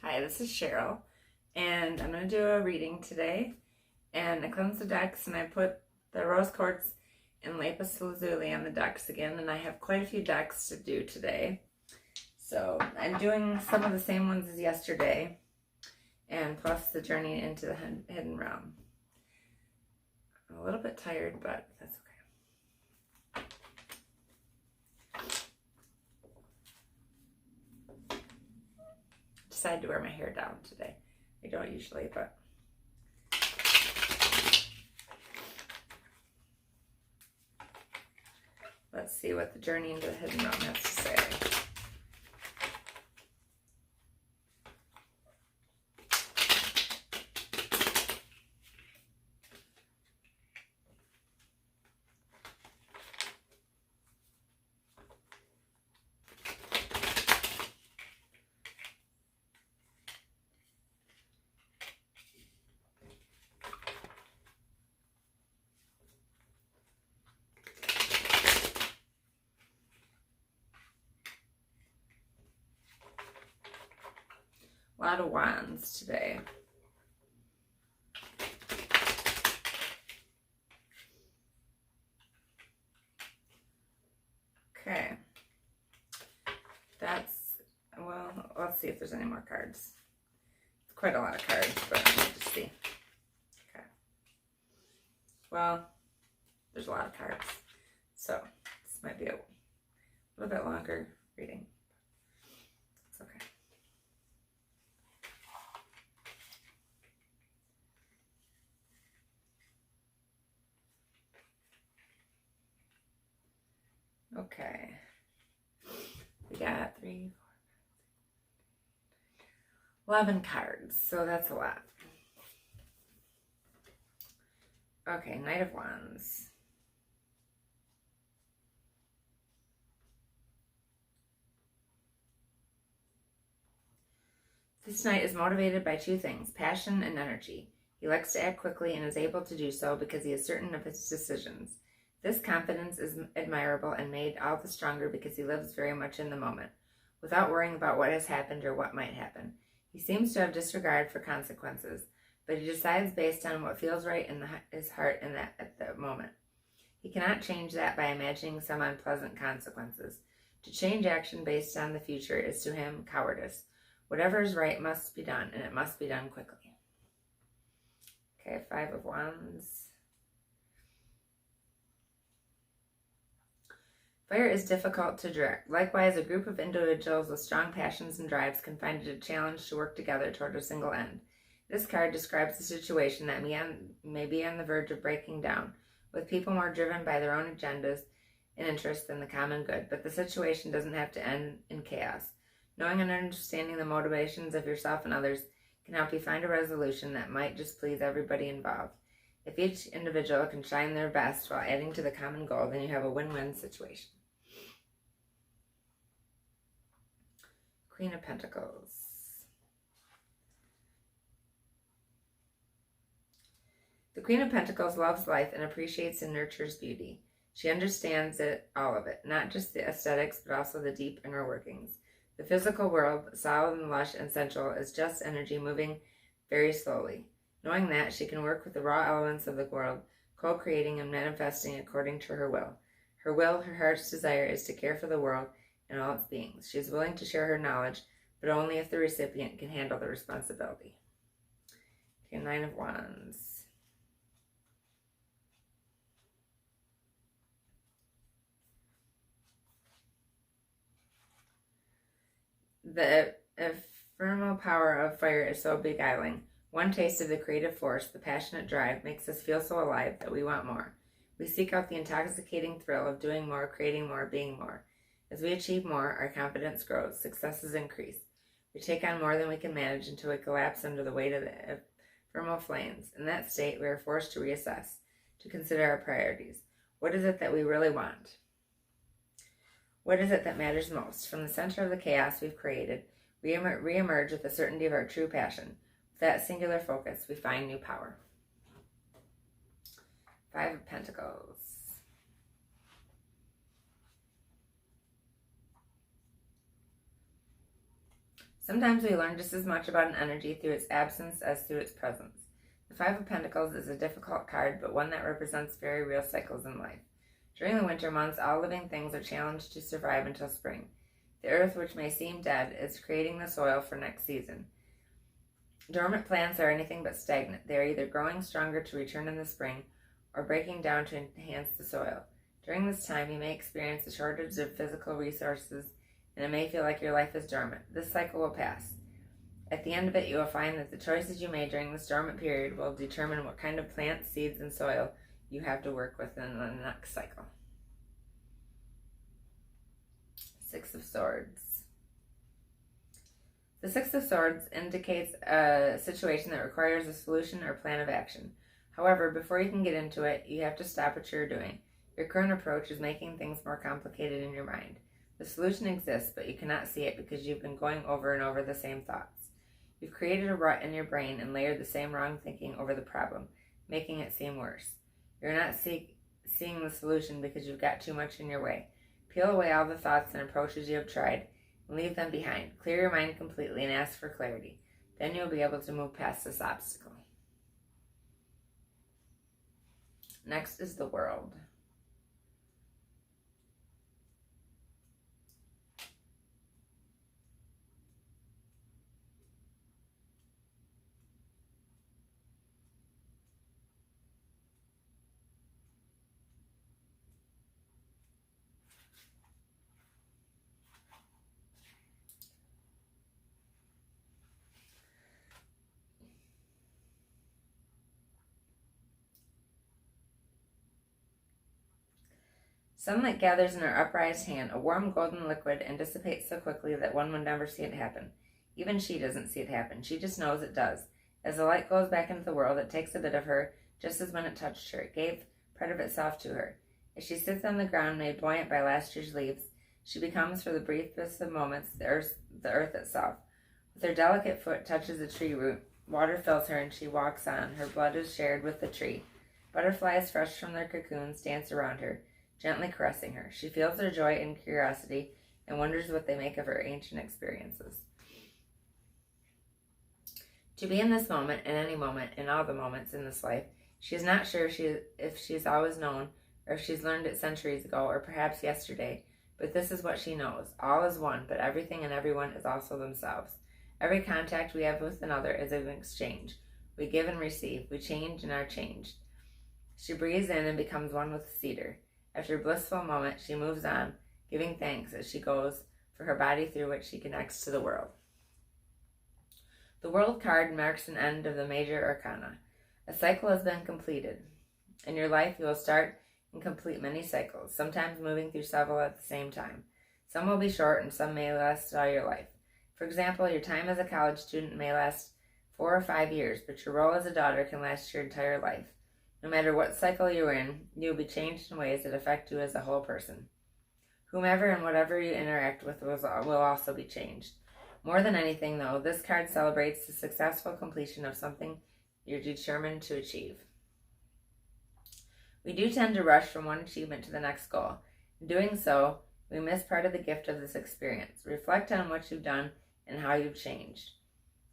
Hi, this is Cheryl, and I'm going to do a reading today. And I cleansed the decks, and I put the rose quartz and lapis lazuli on the decks again, and I have quite a few decks to do today. So I'm doing some of the same ones as yesterday, and plus the journey into the hidden realm. I'm a little bit tired, but that's okay. Decided to wear my hair down today. I don't usually, but let's see what the journey into the hidden realm has to say. A lot of wands today. Okay. Well, let's see if there's any more cards. It's quite a lot of cards, but let's just see. Okay. Well, there's a lot of cards. So, this might be a little bit longer reading. It's okay. Okay. We got 11 cards, so that's a lot. Okay, Knight of Wands. This knight is motivated by two things, passion and energy. He likes to act quickly and is able to do so because he is certain of his decisions. This confidence is admirable and made all the stronger because he lives very much in the moment, without worrying about what has happened or what might happen. He seems to have disregard for consequences, but he decides based on what feels right in his heart at the moment. He cannot change that by imagining some unpleasant consequences. To change action based on the future is to him cowardice. Whatever is right must be done, and it must be done quickly. Okay, 5 of Wands. Fire is difficult to direct. Likewise, a group of individuals with strong passions and drives can find it a challenge to work together toward a single end. This card describes a situation that may be on the verge of breaking down, with people more driven by their own agendas and interests than the common good, but the situation doesn't have to end in chaos. Knowing and understanding the motivations of yourself and others can help you find a resolution that might just please everybody involved. If each individual can shine their best while adding to the common goal, then you have a win-win situation. Queen of Pentacles. The Queen of Pentacles loves life and appreciates and nurtures beauty. She understands all of it, not just the aesthetics, but also the deep inner workings. The physical world, solid and lush and sensual, is just energy moving very slowly. Knowing that, she can work with the raw elements of the world, co-creating and manifesting according to her will. Her heart's desire, is to care for the world and all its beings. She is willing to share her knowledge, but only if the recipient can handle the responsibility. Okay, 9 of Wands. The ephemeral power of fire is so beguiling. One taste of the creative force, the passionate drive, makes us feel so alive that we want more. We seek out the intoxicating thrill of doing more, creating more, being more. As we achieve more, our confidence grows, successes increase. We take on more than we can manage until we collapse under the weight of the ephemeral flames. In that state, we are forced to reassess, to consider our priorities. What is it that we really want? What is it that matters most? From the center of the chaos we've created, we re-emerge with the certainty of our true passion. With that singular focus, we find new power. 5 of Pentacles. Sometimes we learn just as much about an energy through its absence as through its presence. The Five of Pentacles is a difficult card, but one that represents very real cycles in life. During the winter months, all living things are challenged to survive until spring. The earth, which may seem dead, is creating the soil for next season. Dormant plants are anything but stagnant. They are either growing stronger to return in the spring or breaking down to enhance the soil. During this time, you may experience a shortage of physical resources, and it may feel like your life is dormant. This cycle will pass. At the end of it, you will find that the choices you made during this dormant period will determine what kind of plants, seeds, and soil you have to work with in the next cycle. Six of Swords. The Six of Swords indicates a situation that requires a solution or plan of action. However, before you can get into it, you have to stop what you're doing. Your current approach is making things more complicated in your mind. The solution exists, but you cannot see it because you've been going over and over the same thoughts. You've created a rut in your brain and layered the same wrong thinking over the problem, making it seem worse. You're not seeing the solution because you've got too much in your way. Peel away all the thoughts and approaches you have tried and leave them behind. Clear your mind completely and ask for clarity. Then you'll be able to move past this obstacle. Next is the World. Sunlight gathers in her upraised hand, a warm golden liquid, and dissipates so quickly that one would never see it happen. Even she doesn't see it happen. She just knows it does. As the light goes back into the world, it takes a bit of her, just as when it touched her. It gave part of itself to her. As she sits on the ground, made buoyant by last year's leaves, she becomes, for the briefest of moments, the earth itself. With her delicate foot touches a tree root. Water fills her, and she walks on. Her blood is shared with the tree. Butterflies, fresh from their cocoons, dance around her, gently caressing her. She feels their joy and curiosity and wonders what they make of her ancient experiences. To be in this moment, in any moment, in all the moments in this life, she is not sure if she's always known, or if she's learned it centuries ago, or perhaps yesterday, but this is what she knows. All is one, but everything and everyone is also themselves. Every contact we have with another is an exchange. We give and receive. We change and are changed. She breathes in and becomes one with the cedar. After a blissful moment, she moves on, giving thanks as she goes for her body through which she connects to the world. The World card marks an end of the major arcana. A cycle has been completed. In your life, you will start and complete many cycles, sometimes moving through several at the same time. Some will be short and some may last all your life. For example, your time as a college student may last 4 or 5 years, but your role as a daughter can last your entire life. No matter what cycle you're in, you will be changed in ways that affect you as a whole person. Whomever and whatever you interact with will also be changed. More than anything, though, this card celebrates the successful completion of something you're determined to achieve. We do tend to rush from one achievement to the next goal. In doing so, we miss part of the gift of this experience. Reflect on what you've done and how you've changed.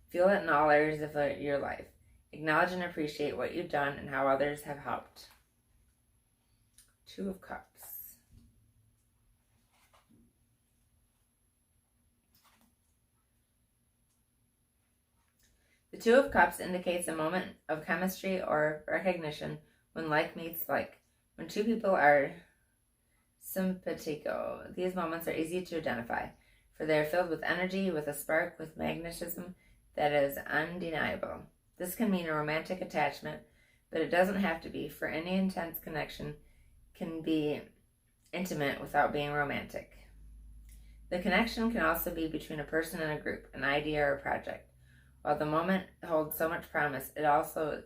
Feel it in all areas of your life. Acknowledge and appreciate what you've done and how others have helped. Two of Cups. The Two of Cups indicates a moment of chemistry or recognition when like meets like. When two people are simpatico, these moments are easy to identify, for they are filled with energy, with a spark, with magnetism that is undeniable. This can mean a romantic attachment, but it doesn't have to be, for any intense connection can be intimate without being romantic. The connection can also be between a person and a group, an idea or a project. While the moment holds so much promise, it also,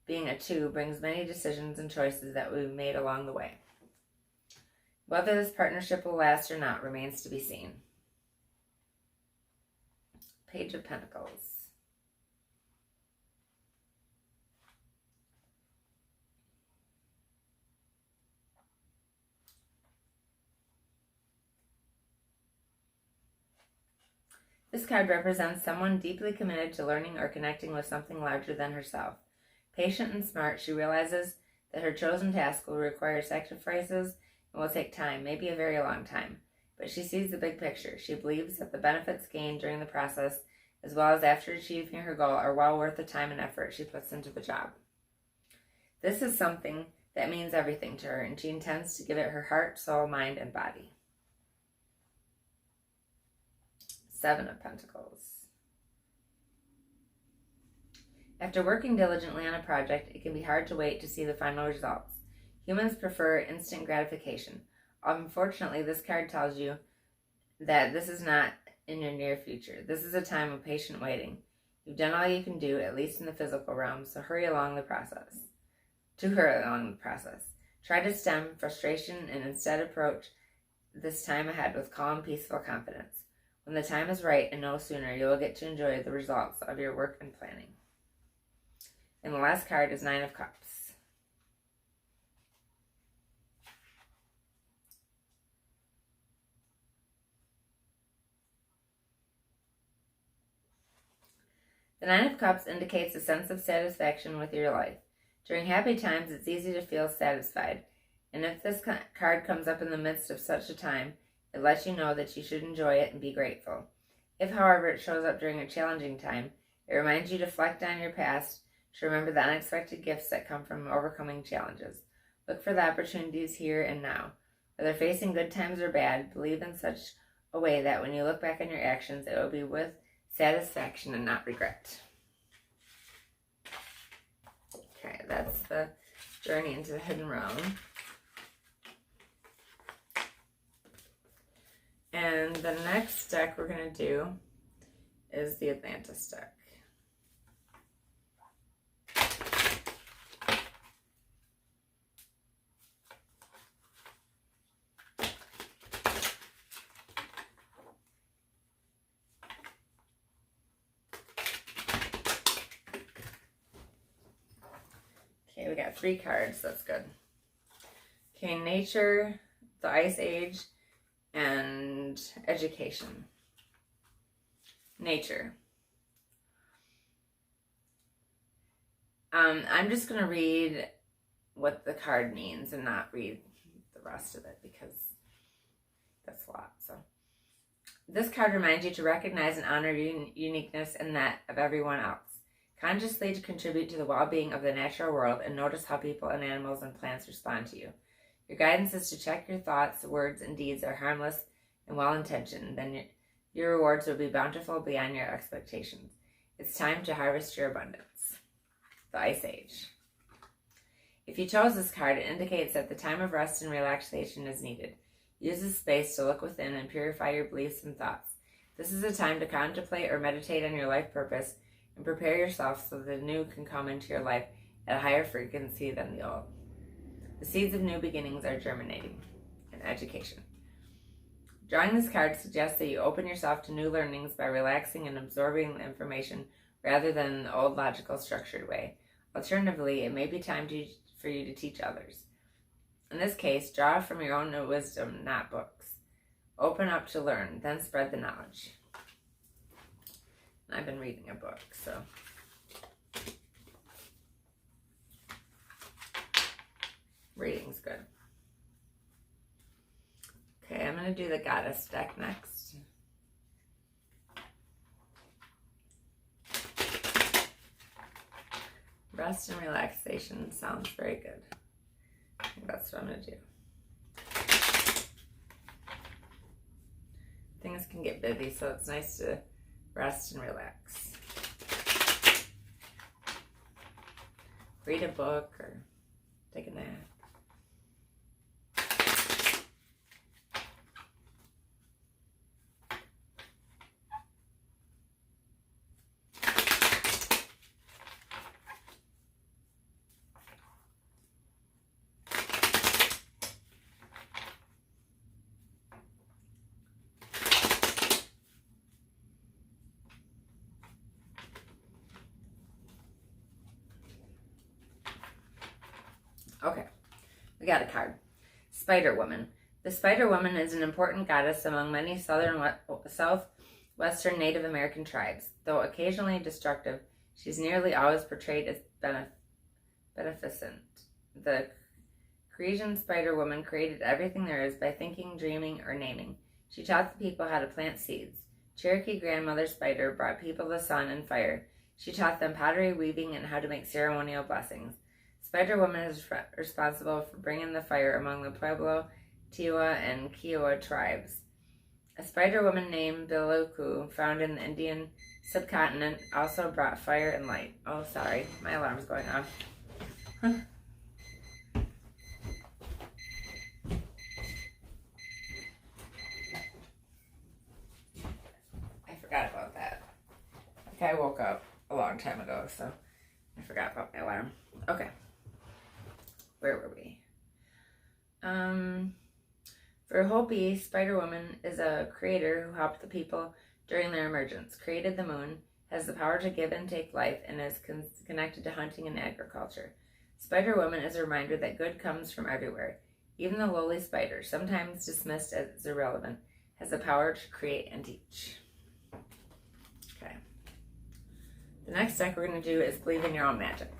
being a two, brings many decisions and choices that we've made along the way. Whether this partnership will last or not remains to be seen. Page of Pentacles. This card represents someone deeply committed to learning or connecting with something larger than herself. Patient and smart, she realizes that her chosen task will require sacrifices and will take time, maybe a very long time. But she sees the big picture. She believes that the benefits gained during the process, as well as after achieving her goal, are well worth the time and effort she puts into the job. This is something that means everything to her, and she intends to give it her heart, soul, mind, and body. 7 of Pentacles. After working diligently on a project, it can be hard to wait to see the final results. Humans prefer instant gratification. Unfortunately, this card tells you that this is not in your near future. This is a time of patient waiting. You've done all you can do, at least in the physical realm, so hurry along the process. Try to stem frustration and instead approach this time ahead with calm, peaceful confidence. When the time is right and no sooner, you will get to enjoy the results of your work and planning. And the last card is 9 of Cups. The 9 of Cups indicates a sense of satisfaction with your life. During happy times, it's easy to feel satisfied. And if this card comes up in the midst of such a time, it lets you know that you should enjoy it and be grateful. If, however, it shows up during a challenging time, it reminds you to reflect on your past, to remember the unexpected gifts that come from overcoming challenges. Look for the opportunities here and now. Whether facing good times or bad, believe in such a way that when you look back on your actions, it will be with satisfaction and not regret. Okay, that's the journey into the hidden realm. And the next deck we're going to do is the Atlantis deck. Okay, we got 3 cards. That's good. Okay, nature, the Ice Age, and education. Nature. I'm just going to read what the card means and not read the rest of it because that's a lot. So, this card reminds you to recognize and honor your uniqueness and that of everyone else. Consciously to contribute to the well-being of the natural world and notice how people and animals and plants respond to you. Your guidance is to check your thoughts, words, and deeds are harmless and well-intentioned. Then your rewards will be bountiful beyond your expectations. It's time to harvest your abundance. The Ice Age. If you chose this card, it indicates that the time of rest and relaxation is needed. Use this space to look within and purify your beliefs and thoughts. This is a time to contemplate or meditate on your life purpose and prepare yourself so the new can come into your life at a higher frequency than the old. The seeds of new beginnings are germinating. In education. Drawing this card suggests that you open yourself to new learnings by relaxing and absorbing the information rather than in the old logical structured way. Alternatively, it may be time for you to teach others. In this case, draw from your own wisdom, not books. Open up to learn, then spread the knowledge. I've been reading a book, so. Reading's good. Okay, I'm going to do the Goddess deck next. Rest and relaxation sounds very good. I think that's what I'm going to do. Things can get busy, so it's nice to rest and relax. Read a book or take a nap. Okay, we got a card. Spider Woman. The Spider Woman is an important goddess among many South Western Native American tribes. Though occasionally destructive, she's nearly always portrayed as beneficent. The Cretan Spider Woman created everything there is by thinking, dreaming, or naming. She taught the people how to plant seeds. Cherokee Grandmother Spider brought people the sun and fire. She taught them pottery, weaving, and how to make ceremonial blessings. Spider Woman is responsible for bringing the fire among the Pueblo, Tewa, and Kiowa tribes. A spider woman named Biluku, found in the Indian subcontinent, also brought fire and light. Oh, sorry, my alarm's going off. I forgot about that. Okay, I woke up a long time ago, so I forgot about my alarm. Okay. Where were we? For Hopi, Spider Woman is a creator who helped the people during their emergence, created the moon, has the power to give and take life, and is connected to hunting and agriculture. Spider Woman is a reminder that good comes from everywhere. Even the lowly spider, sometimes dismissed as irrelevant, has the power to create and teach. Okay. The next deck we're going to do is Believe in Your Own Magic.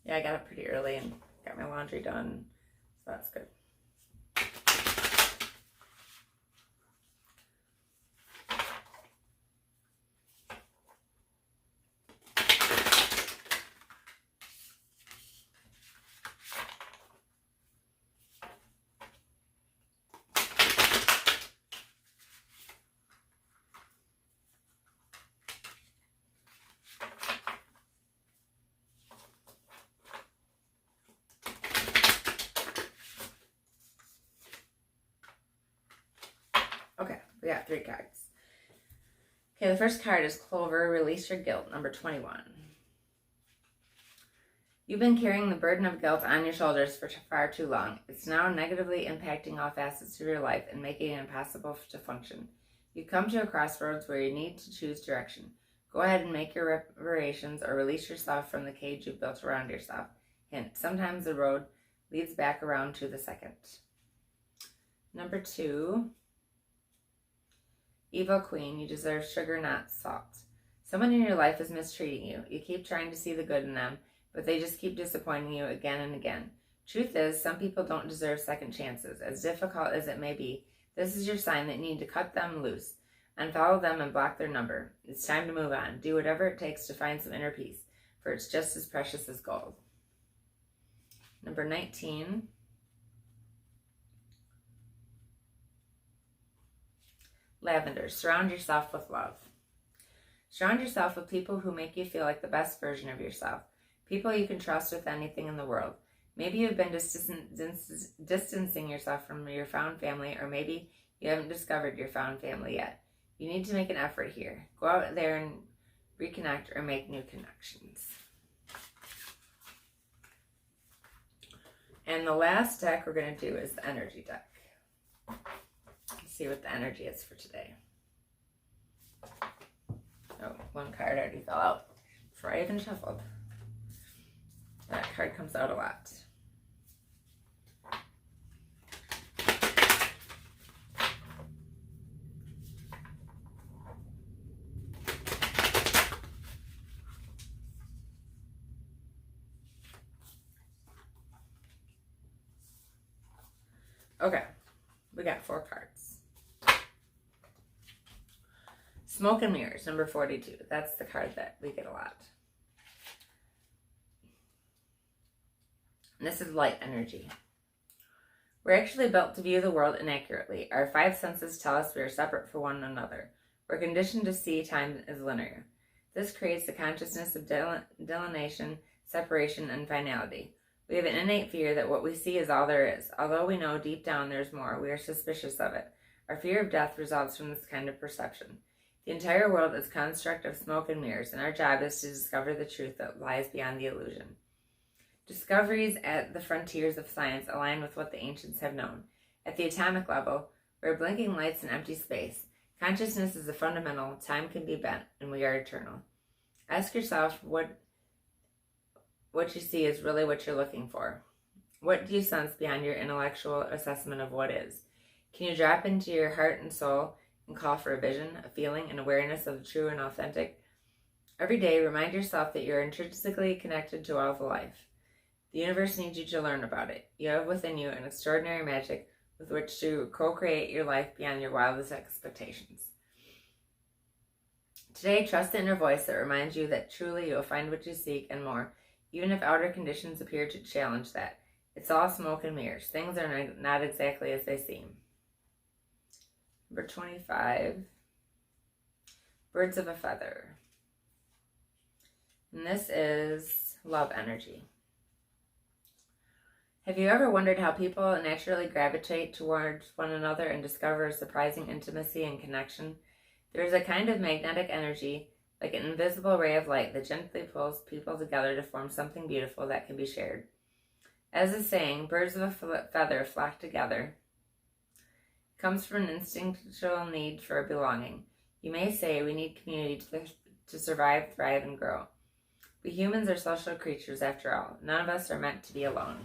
Yeah, I got up pretty early and got my laundry done, so that's good. Okay, we got 3 cards. Okay, the first card is Clover, Release Your Guilt, number 21. You've been carrying the burden of guilt on your shoulders for far too long. It's now negatively impacting all facets of your life and making it impossible to function. You've come to a crossroads where you need to choose direction. Go ahead and make your reparations or release yourself from the cage you've built around yourself. Hint, sometimes the road leads back around to the second. Number 2. Evil Queen, you deserve sugar, not salt. Someone in your life is mistreating you. You keep trying to see the good in them, but they just keep disappointing you again and again. Truth is, some people don't deserve second chances. As difficult as it may be, this is your sign that you need to cut them loose, unfollow them, and block their number. It's time to move on. Do whatever it takes to find some inner peace, for it's just as precious as gold. Number 19. Lavender, surround yourself with love. Surround yourself with people who make you feel like the best version of yourself. People you can trust with anything in the world. Maybe you've been distancing yourself from your found family, or maybe you haven't discovered your found family yet. You need to make an effort here. Go out there and reconnect or make new connections. And the last deck we're going to do is the energy deck. Let's see what the energy is for today. Oh, one card already fell out before I even shuffled. That card comes out a lot. Okay, we got 4 cards. Smoke and Mirrors, number 42. That's the card that we get a lot. And this is light energy. We're actually built to view the world inaccurately. Our 5 senses tell us we are separate from one another. We're conditioned to see time as linear. This creates the consciousness of delineation, separation, and finality. We have an innate fear that what we see is all there is. Although we know deep down there's more, we are suspicious of it. Our fear of death results from this kind of perception. The entire world is a construct of smoke and mirrors, and our job is to discover the truth that lies beyond the illusion. Discoveries at the frontiers of science align with what the ancients have known. At the atomic level, we're blinking lights in empty space. Consciousness is a fundamental, time can be bent, and we are eternal. Ask yourself what you see is really what you're looking for. What do you sense beyond your intellectual assessment of what is? Can you drop into your heart and soul and call for a vision, a feeling, an awareness of the true and authentic? Every day, remind yourself that you're intrinsically connected to all of life. The universe needs you to learn about it. You have within you an extraordinary magic with which to co-create your life beyond your wildest expectations. Today, trust the inner voice that reminds you that truly you'll find what you seek and more, even if outer conditions appear to challenge that. It's all smoke and mirrors. Things are not exactly as they seem. Number 25, birds of a feather. And this is love energy. Have you ever wondered how people naturally gravitate towards one another and discover surprising intimacy and connection? There is a kind of magnetic energy, like an invisible ray of light, that gently pulls people together to form something beautiful that can be shared. As the saying, birds of a feather flock together, comes from an instinctual need for belonging. You may say we need community to survive, thrive, and grow. We humans are social creatures after all. None of us are meant to be alone.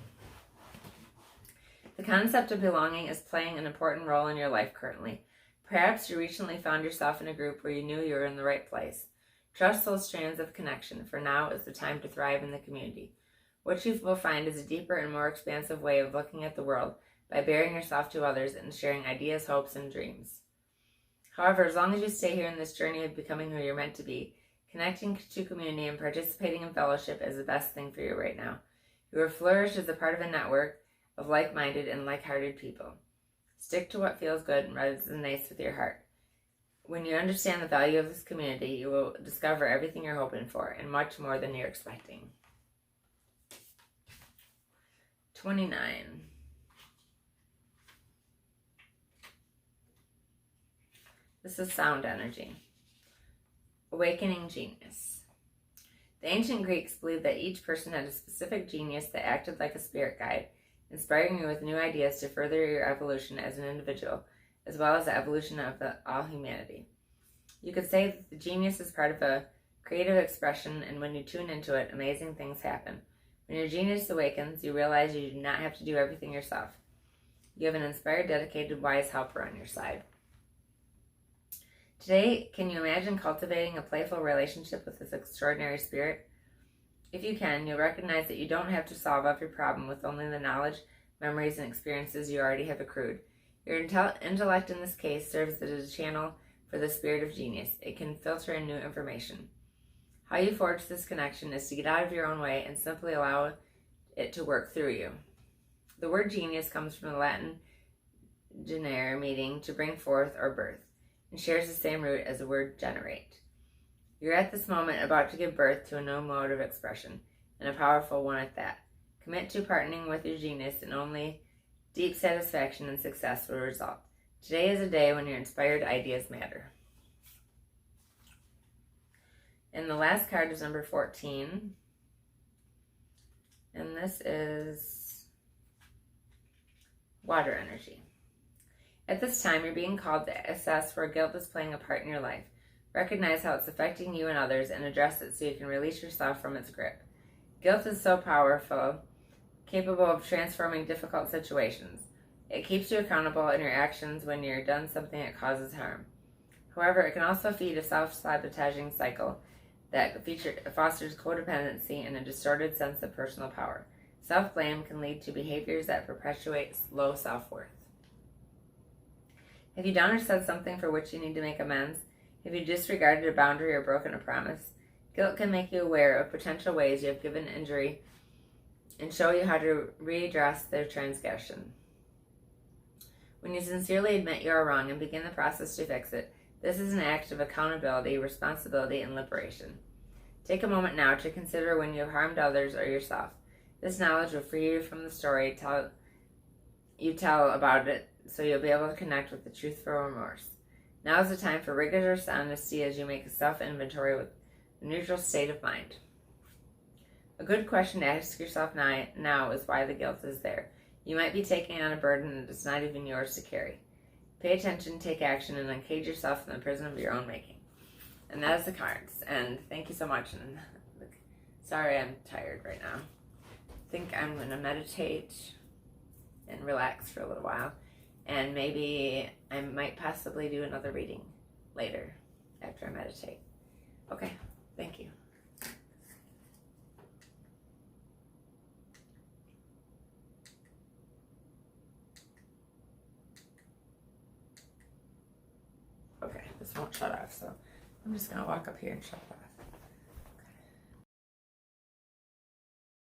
The concept of belonging is playing an important role in your life currently. Perhaps you recently found yourself in a group where you knew you were in the right place. Trust those strands of connection, for now is the time to thrive in the community. What you will find is a deeper and more expansive way of looking at the world by baring yourself to others and sharing ideas, hopes, and dreams. However, as long as you stay here in this journey of becoming who you're meant to be, connecting to community and participating in fellowship is the best thing for you right now. You will flourish as a part of a network of like-minded and like-hearted people. Stick to what feels good and resonates with your heart. When you understand the value of this community, you will discover everything you're hoping for and much more than you're expecting. 29. This is sound energy. Awakening genius. The ancient Greeks believed that each person had a specific genius that acted like a spirit guide, inspiring you with new ideas to further your evolution as an individual, as well as the evolution of all humanity. You could say that the genius is part of a creative expression, and when you tune into it, amazing things happen. When your genius awakens, you realize you do not have to do everything yourself. You have an inspired, dedicated, wise helper on your side. Today, can you imagine cultivating a playful relationship with this extraordinary spirit? If you can, you'll recognize that you don't have to solve every problem with only the knowledge, memories, and experiences you already have accrued. Your intellect in this case serves as a channel for the spirit of genius. It can filter in new information. How you forge this connection is to get out of your own way and simply allow it to work through you. The word genius comes from the Latin generare, meaning to bring forth or birth, and shares the same root as the word generate. You're at this moment about to give birth to a new mode of expression, and a powerful one at that. Commit to partnering with your genius, and only deep satisfaction and success will result. Today is a day when your inspired ideas matter. And the last card is number 14. And this is water energy. At this time, you're being called to assess where guilt is playing a part in your life. Recognize how it's affecting you and others and address it so you can release yourself from its grip. Guilt is so powerful, capable of transforming difficult situations. It keeps you accountable in your actions when you're done something that causes harm. However, it can also feed a self-sabotaging cycle that fosters codependency and a distorted sense of personal power. Self-blame can lead to behaviors that perpetuate low self-worth. Have you done or said something for which you need to make amends? Have you disregarded a boundary or broken a promise? Guilt can make you aware of potential ways you have given injury and show you how to readdress their transgression. When you sincerely admit you are wrong and begin the process to fix it, this is an act of accountability, responsibility, and liberation. Take a moment now to consider when you have harmed others or yourself. This knowledge will free you from the story you tell about it, so you'll be able to connect with the truthful remorse. Now is the time for rigorous honesty as you make a self-inventory with a neutral state of mind. A good question to ask yourself now is why the guilt is there. You might be taking on a burden that is not even yours to carry. Pay attention, take action, and uncage yourself in the prison of your own making. And that is the cards. And thank you so much. And sorry, I'm tired right now. I think I'm going to meditate and relax for a little while. And maybe I might possibly do another reading later after I meditate. Okay, thank you. Okay, this won't shut off, so I'm just going to walk up here and shut it off.